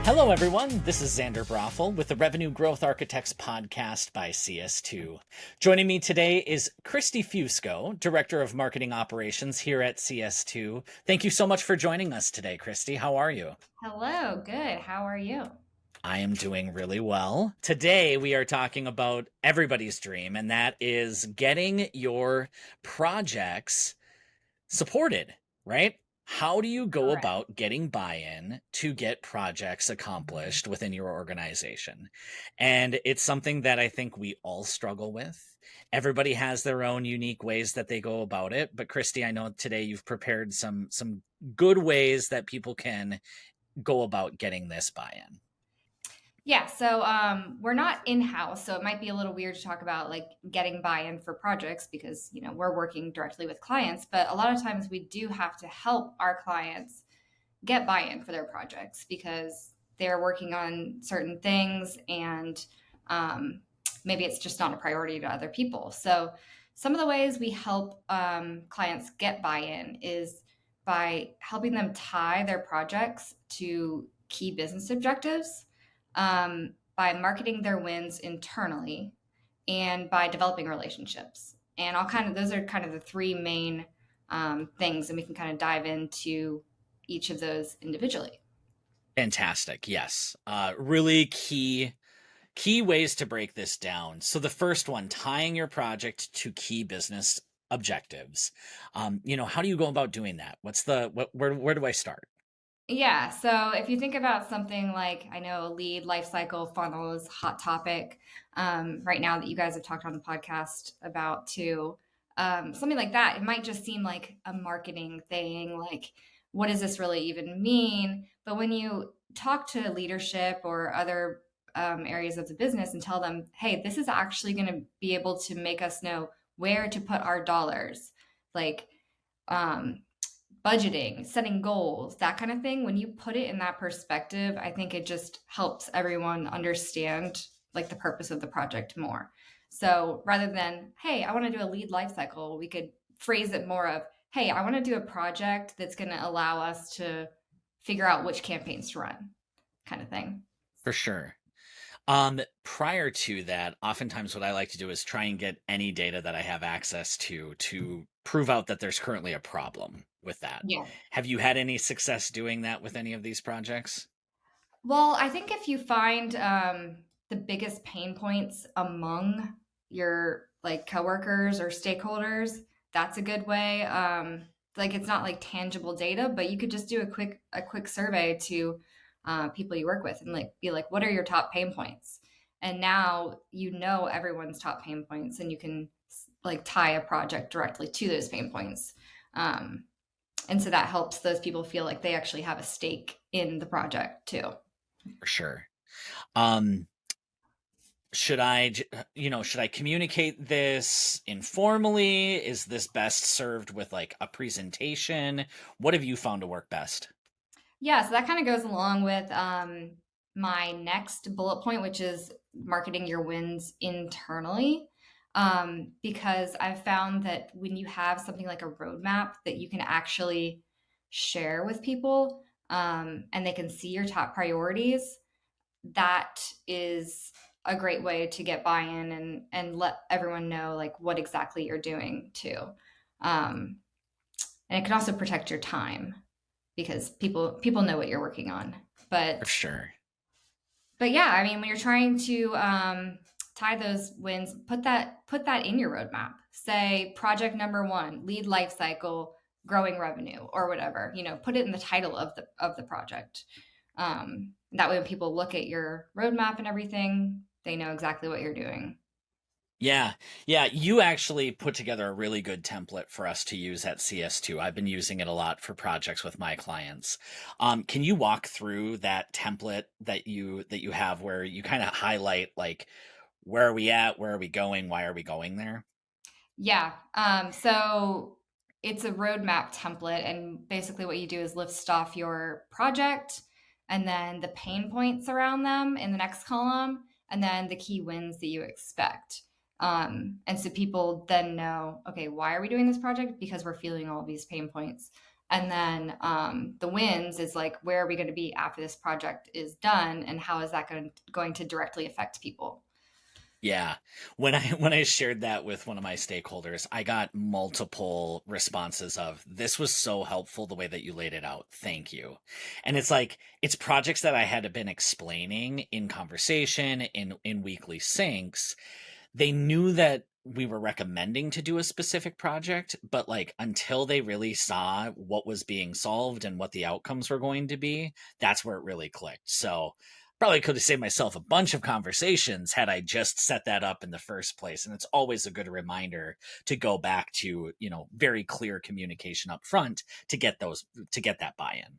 Hello, everyone. This is Xander Brothel with the Revenue Growth Architects podcast by CS2. Joining me today is Christie Fusco, Director of Marketing Operations here at CS2. Thank you so much for joining us today, Christie. How are you? Hello, good. How are you? I am doing really well. Today, we are talking about everybody's dream, and that is getting your projects supported, right? How do you go Correct. about getting buy-in to get projects accomplished within your organization? And it's something that I think we all struggle with. Everybody has their own unique ways that they go about it, but Christie, I know today you've prepared some good ways that people can go about getting this buy-in. Yeah, so we're not in-house, so it might be a little weird to talk about like getting buy-in for projects because, we're working directly with clients, but a lot of times we do have to help our clients get buy-in for their projects because they're working on certain things and maybe it's just not a priority to other people. So some of the ways we help clients get buy-in is by helping them tie their projects to key business objectives, by marketing their wins internally, and by developing relationships. And those are kind of the three main things, and we can kind of dive into each of those individually. Fantastic. Yes. Really key ways to break this down. So the first one, tying your project to key business objectives. How do you go about doing that? Where do I start? Yeah. So if you think about something like, I know lead life cycle funnel is a hot topic right now that you guys have talked on the podcast about too. Something like that, it might just seem like a marketing thing. Like, what does this really even mean? But when you talk to leadership or other areas of the business and tell them, hey, this is actually going to be able to make us know where to put our dollars. Like, um, budgeting, setting goals, that kind of thing. When you put it in that perspective, I think it just helps everyone understand like the purpose of the project more. So rather than, hey, I want to do a lead life cycle, we could phrase it more of, hey, I want to do a project that's going to allow us to figure out which campaigns to run, kind of thing. For sure. Prior to that, oftentimes what I like to do is try and get any data that I have access to prove out that there's currently a problem with that. Yeah. Have you had any success doing that with any of these projects? Well, I think if you find the biggest pain points among your like coworkers or stakeholders, that's a good way. Like it's not like tangible data, but you could just do a quick survey to people you work with and like be like, what are your top pain points? And now you know everyone's top pain points, and you can like tie a project directly to those pain points. Um, and so that helps those people feel like they actually have a stake in the project too. For sure. Um, should I communicate this informally? Is this best served with like a presentation? What have you found to work best? Yeah, so that kind of goes along with my next bullet point, which is marketing your wins internally. Because I've found that when you have something like a roadmap that you can actually share with people, and they can see your top priorities, that is a great way to get buy-in and let everyone know like what exactly you're doing too. Um, and it can also protect your time because people know what you're working on. For But sure. but yeah, I mean, when you're trying to tie those wins, put that in your roadmap. Say project number one, lead life cycle, growing revenue, or whatever. Put it in the title of the project. That way, when people look at your roadmap and everything, they know exactly what you're doing. Yeah. Yeah, you actually put together a really good template for us to use at CS2. I've been using it a lot for projects with my clients. Can you walk through that template that you have where you kind of highlight like where are we at, where are we going, why are we going there? Yeah. So it's a roadmap template, and basically what you do is list off your project and then the pain points around them in the next column, and then the key wins that you expect. And so people then know, okay, why are we doing this project? Because we're feeling all these pain points. And then the wins is like, where are we going to be after this project is done, and how is that going to directly affect people? Yeah. When I shared that with one of my stakeholders, I got multiple responses of this was so helpful the way that you laid it out. Thank you. And it's like it's projects that I had been explaining in conversation, in weekly syncs. They knew that we were recommending to do a specific project, but like until they really saw what was being solved and what the outcomes were going to be, that's where it really clicked. So probably could have saved myself a bunch of conversations had I just set that up in the first place. And it's always a good reminder to go back to, very clear communication up front to get that buy-in.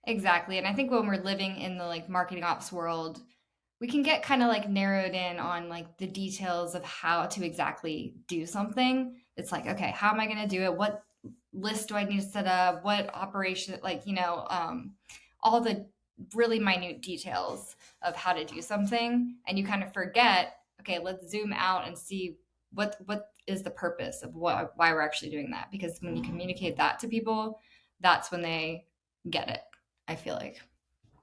Exactly. And I think when we're living in the like marketing ops world, we can get kind of like narrowed in on like the details of how to exactly do something. It's like, okay, how am I going to do it? What list do I need to set up? What operation, like, all the really minute details of how to do something. And you kind of forget, okay, let's zoom out and see what is the purpose of why we're actually doing that. Because when you communicate that to people, that's when they get it, I feel like.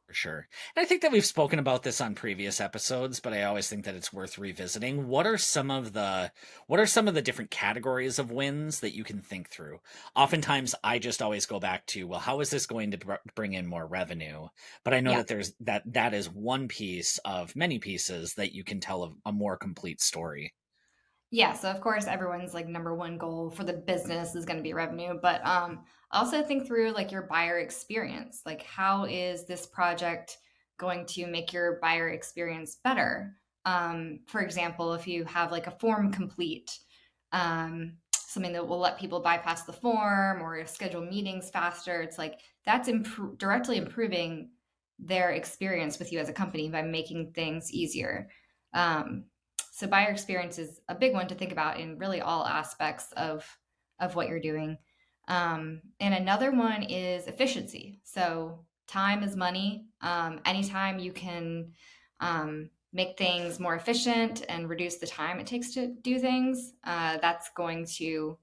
For sure. And I think that we've spoken about this on previous episodes, but I always think that it's worth revisiting. What are some of the different categories of wins that you can think through? Oftentimes I just always go back to, well, how is this going to bring in more revenue? But I know Yeah. that that is one piece of many pieces that you can tell a more complete story. Yeah, so of course everyone's like number one goal for the business is going to be revenue, but also think through like your buyer experience. Like how is this project going to make your buyer experience better? For example, if you have like a form complete, something that will let people bypass the form or schedule meetings faster, it's like that's directly improving their experience with you as a company by making things easier. Um, so buyer experience is a big one to think about in really all aspects of what you're doing. And another one is efficiency. So time is money. Anytime you can make things more efficient and reduce the time it takes to do things, that's going to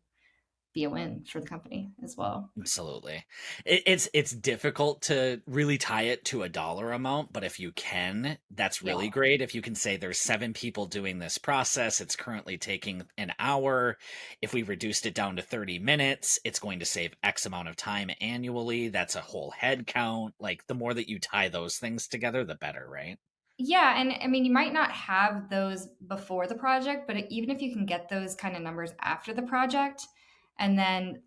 be a win for the company as well. Absolutely. It's difficult to really tie it to a dollar amount, but if you can, that's Yeah. really great. If you can say there's 7 people doing this process, it's currently taking an hour. If we reduced it down to 30 minutes, it's going to save X amount of time annually. That's a whole head count. Like the more that you tie those things together, the better, right? Yeah, and I mean, you might not have those before the project, but even if you can get those kind of numbers after the project, and then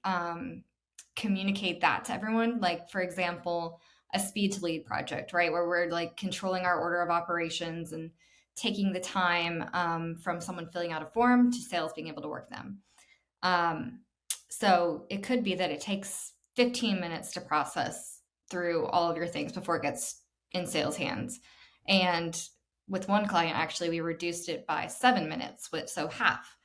communicate that to everyone, like for example, a speed to lead project, right, where we're like controlling our order of operations and taking the time from someone filling out a form to sales being able to work them. Um, so it could be that it takes 15 minutes to process through all of your things before it gets in sales hands. And with one client, actually, we reduced it by 7 minutes, so half.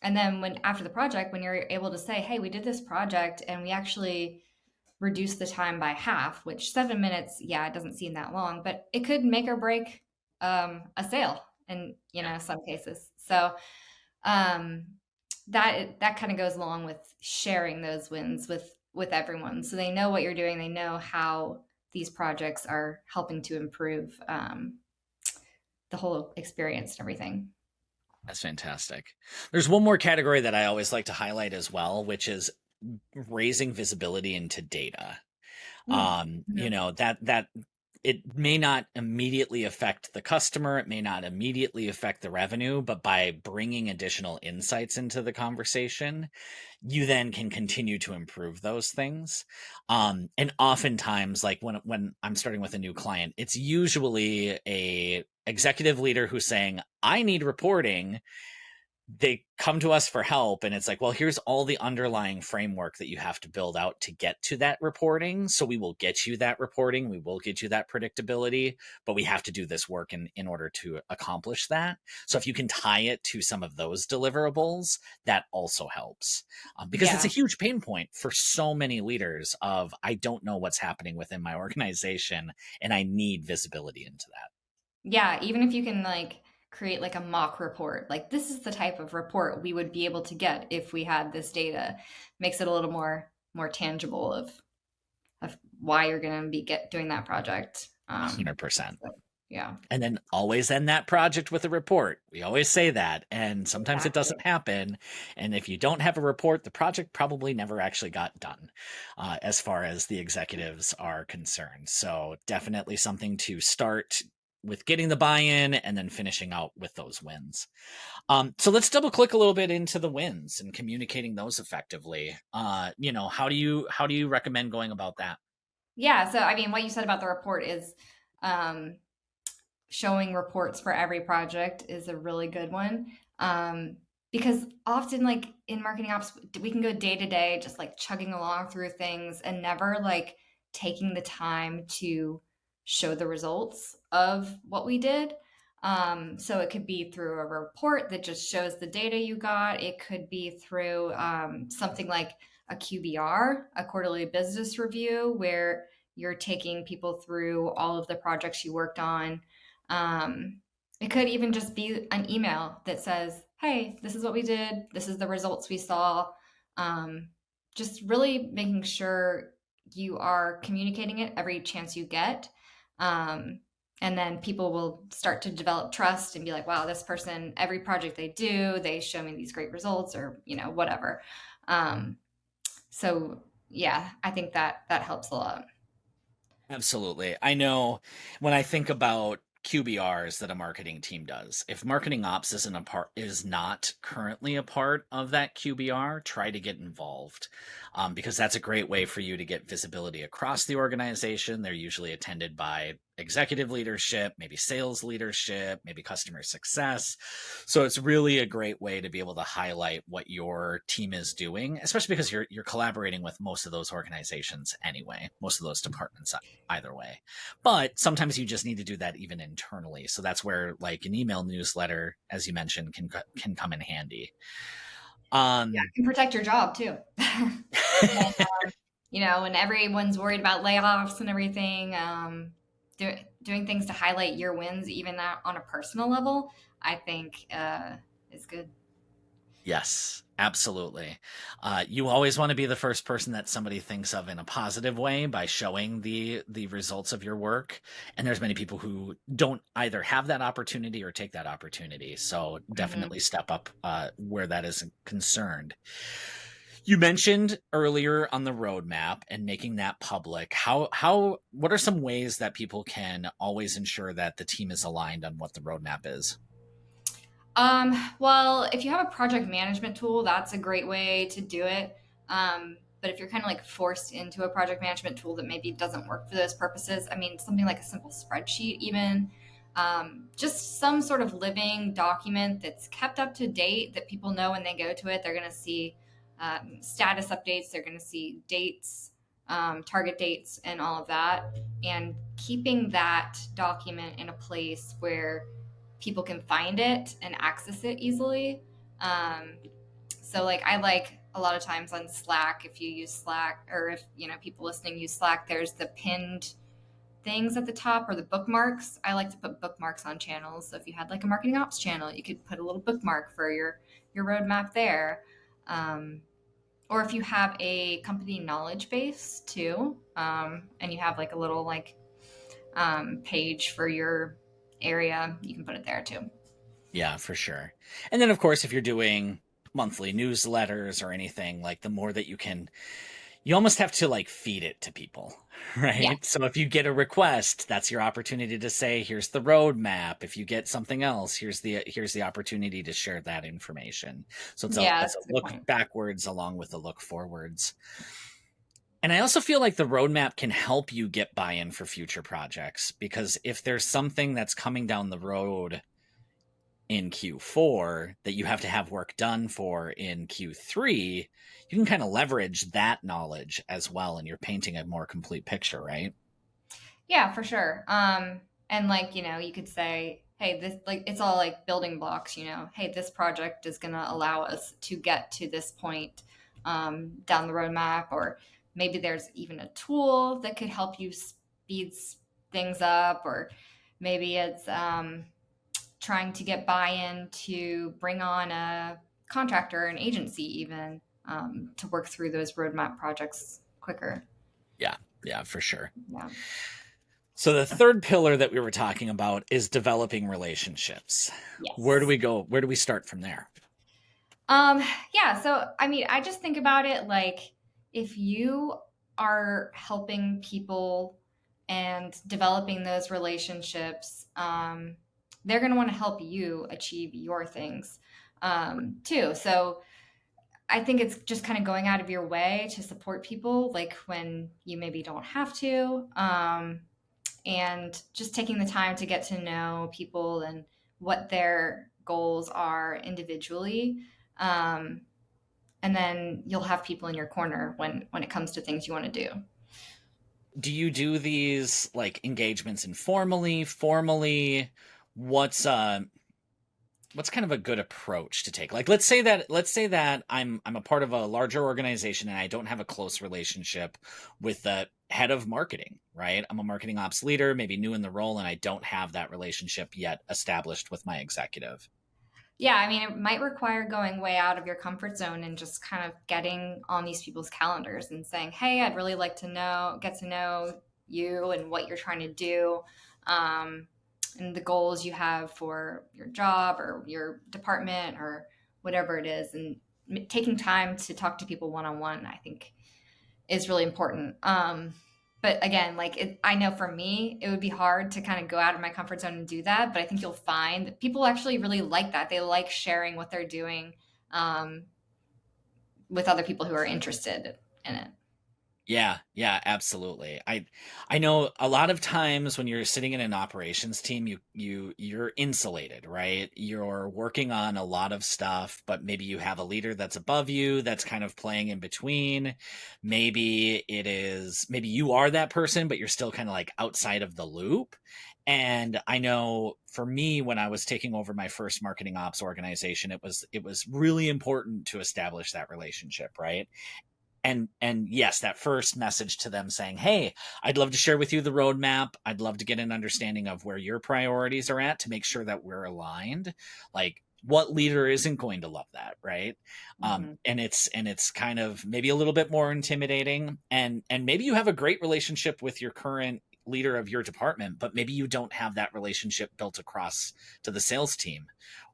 And then when after the project, when you're able to say, "Hey, we did this project and we actually reduced the time by half," which 7 minutes, yeah, it doesn't seem that long, but it could make or break a sale in Yeah. some cases. So um, that kind of goes along with sharing those wins with everyone, so they know what you're doing, they know how these projects are helping to improve the whole experience and everything. That's fantastic. There's one more category that I always like to highlight as well, which is raising visibility into data. Mm. That it may not immediately affect the customer, it may not immediately affect the revenue, but by bringing additional insights into the conversation, you then can continue to improve those things. And oftentimes, like when I'm starting with a new client, it's usually a executive leader who's saying, I need reporting. They come to us for help, and it's like, well, here's all the underlying framework that you have to build out to get to that reporting. So we will get you that reporting, we will get you that predictability, but we have to do this work in order to accomplish that. So if you can tie it to some of those deliverables, that also helps, because it's a Yeah. huge pain point for so many leaders of, I don't know what's happening within my organization and I need visibility into that. Yeah, even if you can like create like a mock report, like this is the type of report we would be able to get if we had this data, makes it a little more more tangible of why you're going to be doing that project. 100%. So, yeah, And then always end that project with a report. We always say that, and sometimes it exactly. doesn't happen. And if you don't have a report, the project probably never actually got done, as far as the executives are concerned. So definitely something to start with, getting the buy-in and then finishing out with those wins. So let's double click a little bit into the wins and communicating those effectively. How do you recommend going about that? Yeah. So, I mean, what you said about the report is um, showing reports for every project is a really good one. Because often, like in marketing ops, we can go day to day, just like chugging along through things and never like taking the time to show the results of what we did. So it could be through a report that just shows the data you got. It could be through something like a QBR, a quarterly business review, where you're taking people through all of the projects you worked on. um, it could even just be an email that says, "Hey, this is what we did. This is the results we saw." Um, just really making sure you are communicating it every chance you get. Um, and then people will start to develop trust and be like, "Wow, this person, every project they do, they show me these great results," or whatever. Um, so yeah, I think that helps a lot. Absolutely. I know when I think about QBRs that a marketing team does, if marketing ops is not currently a part of that QBR, try to get involved, because that's a great way for you to get visibility across the organization. They're usually attended by executive leadership, maybe sales leadership, maybe customer success. So it's really a great way to be able to highlight what your team is doing, especially because you're collaborating with most of those organizations anyway, most of those departments either way. But sometimes you just need to do that even internally. So that's where like an email newsletter, as you mentioned, can come in handy. Yeah, Um, it can protect your job too. When, when everyone's worried about layoffs and everything, doing things to highlight your wins, even on a personal level, I think is good. Yes, absolutely. You always want to be the first person that somebody thinks of in a positive way by showing the results of your work. And there's many people who don't either have that opportunity or take that opportunity. So Hmm. definitely step up where that is concerned. You mentioned earlier on the roadmap and making that public. What are some ways that people can always ensure that the team is aligned on what the roadmap is? Well, if you have a project management tool, that's a great way to do it. But if you're kind of like forced into a project management tool that maybe doesn't work for those purposes, I mean, something like a simple spreadsheet, even just some sort of living document that's kept up to date that people know when they go to it, they're going to see status updates, they're going to see dates, target dates, and all of that. And keeping that document in a place where people can find it and access it easily. Um, so like I like a lot of times on Slack, if you use Slack, or if people listening use Slack, there's the pinned things at the top or the bookmarks. I like to put bookmarks on channels. So if you had like a marketing ops channel, you could put a little bookmark for your roadmap there. Um, or if you have a company knowledge base too, and you have like a little like page for your area, you can put it there too. Yeah, for sure. And then, of course, if you're doing monthly newsletters or anything, like the more that you almost have to like feed it to people, Yeah. right? So if you get a request, that's your opportunity to say, here's the roadmap. If you get something else, here's the opportunity to share that information. So Yeah, it's a that's a good look point. backwards along with the look forwards. And I also feel like the roadmap can help you get buy-in for future projects because if there's something that's coming down the road in Q4 that you have to have work done for in Q3, you can kind of leverage that knowledge as well, and you're painting a more complete picture, right? Yeah, for sure. And like, you could say, hey, this like it's all like building blocks, hey, this project is gonna allow us to get to this point down the roadmap, or maybe there's even a tool that could help you speed things up, or maybe it's trying to get buy-in to bring on a contractor, an agency even. to work through those roadmap projects quicker. Yeah, yeah, for sure. Yeah. So the third pillar that we were talking about is developing relationships. Where do Yes. we go? Where do we start from there? Um, yeah, so I mean, I just think about it like if you are helping people and developing those relationships, they're going to want to help you achieve your things too. So I think it's just kind of going out of your way to support people, like when you maybe don't have to, and just taking the time to get to know people and what their goals are individually. Um, and then you'll have people in your corner when it comes to things you want to do. Do you do these like engagements informally, formally? What's what's kind of a good approach to take? Like let's say that I'm a part of a larger organization and I don't have a close relationship with the head of marketing, right? I'm a marketing ops leader, maybe new in the role, and I don't have that relationship yet established with my executive. Yeah, I mean, it might require going way out of your comfort zone and just kind of getting on these people's calendars and saying, "Hey, I'd really like to get to know you and what you're trying to do, um, and the goals you have for your job or your department or whatever it is." And taking time to talk to people one on one, I think, is really important. But again, like I know for me, it would be hard to kind of go out of my comfort zone and do that. But I think you'll find that people actually really like that. They like sharing what they're doing um, with other people who are interested in it. Yeah, yeah, absolutely. I know a lot of times when you're sitting in an operations team, you're insulated, right? You're working on a lot of stuff, but maybe you have a leader that's above you that's kind of playing in between. Maybe you are that person, but you're still kind of like outside of the loop. And I know for me, when I was taking over my first marketing ops organization, it was really important to establish that relationship, right? And yes, that first message to them saying, hey, I'd love to share with you the roadmap, I'd love to get an understanding of where your priorities are at to make sure that we're aligned. Like, what leader isn't going to love that, right? Mm-hmm. And it's kind of maybe a little bit more intimidating, and maybe you have a great relationship with your current leader of your department, but maybe you don't have that relationship built across to the sales team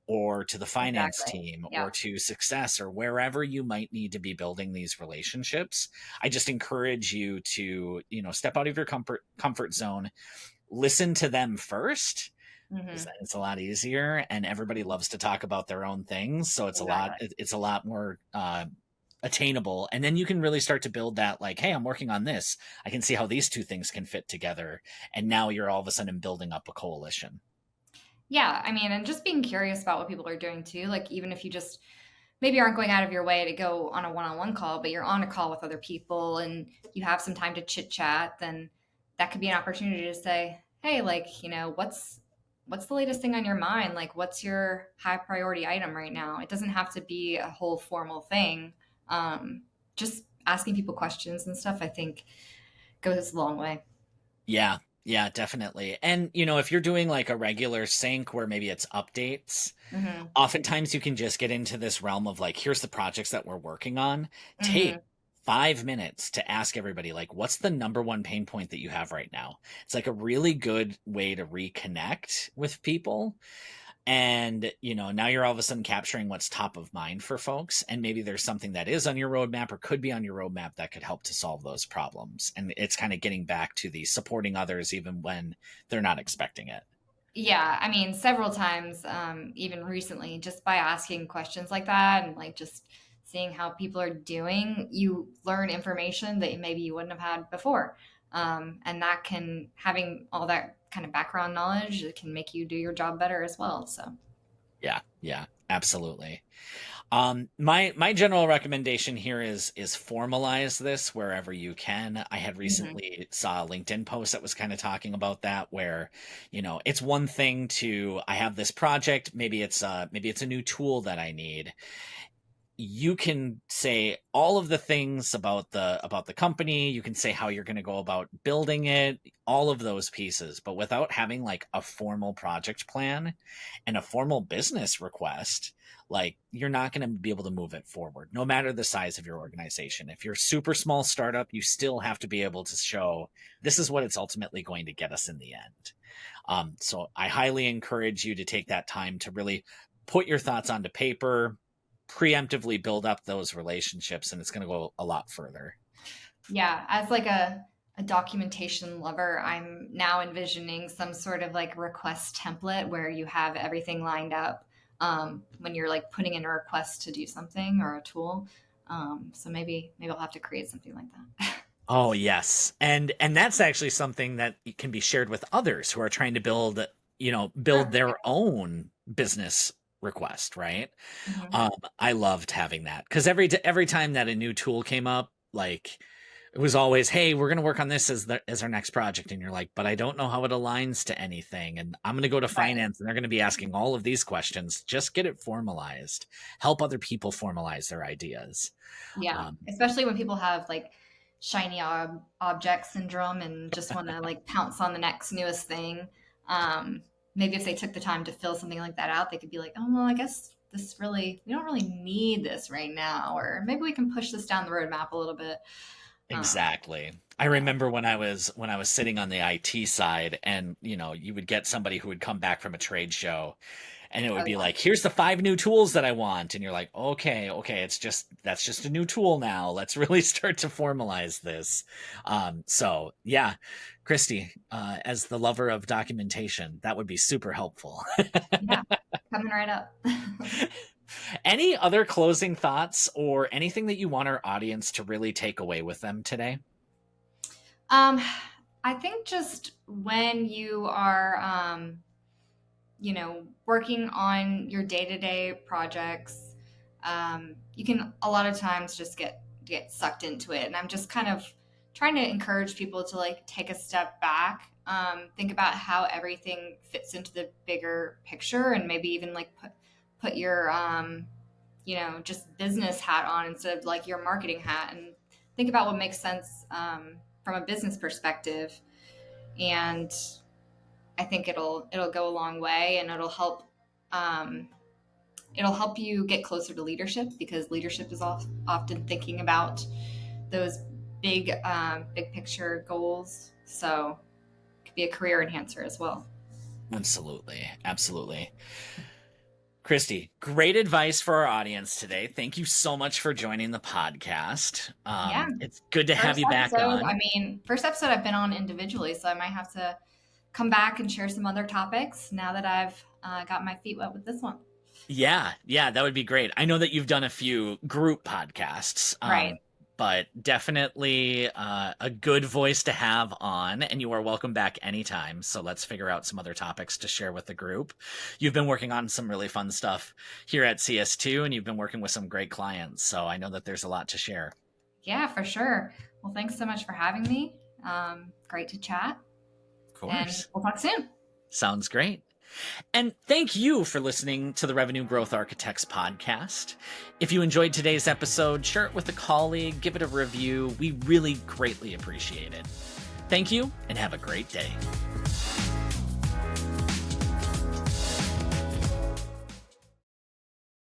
or to the finance Exactly. team Yeah. or to success or wherever you might need to be building these relationships. I just encourage you to, step out of your comfort zone, listen to them first, because Mm-hmm. then it's a lot easier, and everybody loves to talk about their own things, so Exactly. it's a lot more attainable. And then you can really start to build that, like, hey, I'm working on this, I can see how these two things can fit together, and now you're all of a sudden building up a coalition. Yeah. I mean, and just being curious about what people are doing too. Like, even if you just maybe aren't going out of your way to go on a one-on-one call, but you're on a call with other people and you have some time to chit chat, then that could be an opportunity to say, hey, like, what's the latest thing on your mind? Like, what's your high priority item right now? It doesn't have to be a whole formal thing. Just asking people questions and stuff, I think goes a long way. Yeah, yeah, definitely. And if you're doing like a regular sync where maybe it's updates, Mm-hmm. oftentimes you can just get into this realm of like, here's the projects that we're working on. Mm-hmm. Take 5 minutes to ask everybody, like, what's the number one pain point that you have right now? It's like a really good way to reconnect with people. And now you're all of a sudden capturing what's top of mind for folks, and maybe there's something that is on your roadmap or could be on your roadmap that could help to solve those problems. And it's kind of getting back to the supporting others even when they're not expecting it. Yeah, I mean, several times, even recently, just by asking questions like that and like just seeing how people are doing, you learn information that maybe you wouldn't have had before. And that can, having all that kind of background knowledge, it can make you do your job better as well. So, Yeah, yeah, absolutely. My general recommendation here is formalize this wherever you can. I had hmm recently saw a LinkedIn post that was kind of talking about that, where it's one thing to, I have this project, maybe it's a new tool that I need. you can say all of the things about the company, you can say how you're going to go about building it, all of those pieces, but without having like a formal project plan and a formal business request, like you're not going to be able to move it forward no matter the size of your organization. If you're a super small startup, you still have to be able to show this is what it's ultimately going to get us in the end. So I highly encourage you to take that time to really put your thoughts onto paper, preemptively build up those relationships, and it's going to go a lot further. Yeah, as like a documentation lover, I'm now envisioning some sort of like request template where you have everything lined up when you're like putting in a request to do something or a tool. So maybe I'll have to create something like that. Oh yes, and that's actually something that can be shared with others who are trying to build Sure. their own business request, right? Hmm. I loved having that because every time that a new tool came up, like it was always, hey, we're going to work on this as our next project, and you're like, but I don't know how it aligns to anything, and I'm going to go to Right. finance, and they're going to be asking all of these questions. Just get it formalized. Help other people formalize their ideas. Yeah, Um, especially when people have like shiny object syndrome and just want to like pounce on the next newest thing. Um, Maybe if they took the time to fill something like that out, they could be like, oh, well, I guess we don't really need this right now, or maybe we can push this down the roadmap a little bit. Exactly. I Yeah. remember when I was sitting on the IT side, and you would get somebody who would come back from a trade show, and it would Oh, be yeah. like, here's the 5 new tools that I want, and you're like, okay, that's just a new tool now. Let's really start to formalize this. So yeah, Christy, as the lover of documentation, that would be super helpful. Yeah. Coming right up. Any other closing thoughts or anything that you want our audience to really take away with them today? Um, I think just when you are, working on your day-to-day projects, you can a lot of times just get sucked into it. And I'm just kind of trying to encourage people to like take a step back, think about how everything fits into the bigger picture, and maybe even like put your just business hat on instead of like your marketing hat, and think about what makes sense from a business perspective. And I think it'll go a long way, and um, it'll help you get closer to leadership, because leadership is often thinking about those big picture goals. So it could be a career enhancer as well. Absolutely. Absolutely. Christy, great advice for our audience today. Thank you so much for joining the podcast. Yeah. It's good to have First you back episode, on. first episode I've been on individually, so I might have to come back and share some other topics now that I've got my feet wet with this one. Yeah, that would be great. I know that you've done a few group podcasts, Right. but definitely a good voice to have on, and you are welcome back anytime. So let's figure out some other topics to share with the group. You've been working on some really fun stuff here at CS2, and you've been working with some great clients. So I know that there's a lot to share. Yeah, for sure. Well, thanks so much for having me. Great to chat, Of and course. we'll talk soon. Sounds great. And thank you for listening to the Revenue Growth Architects podcast. If you enjoyed today's episode, share it with a colleague, give it a review. We really greatly appreciate it. Thank you, and have a great day.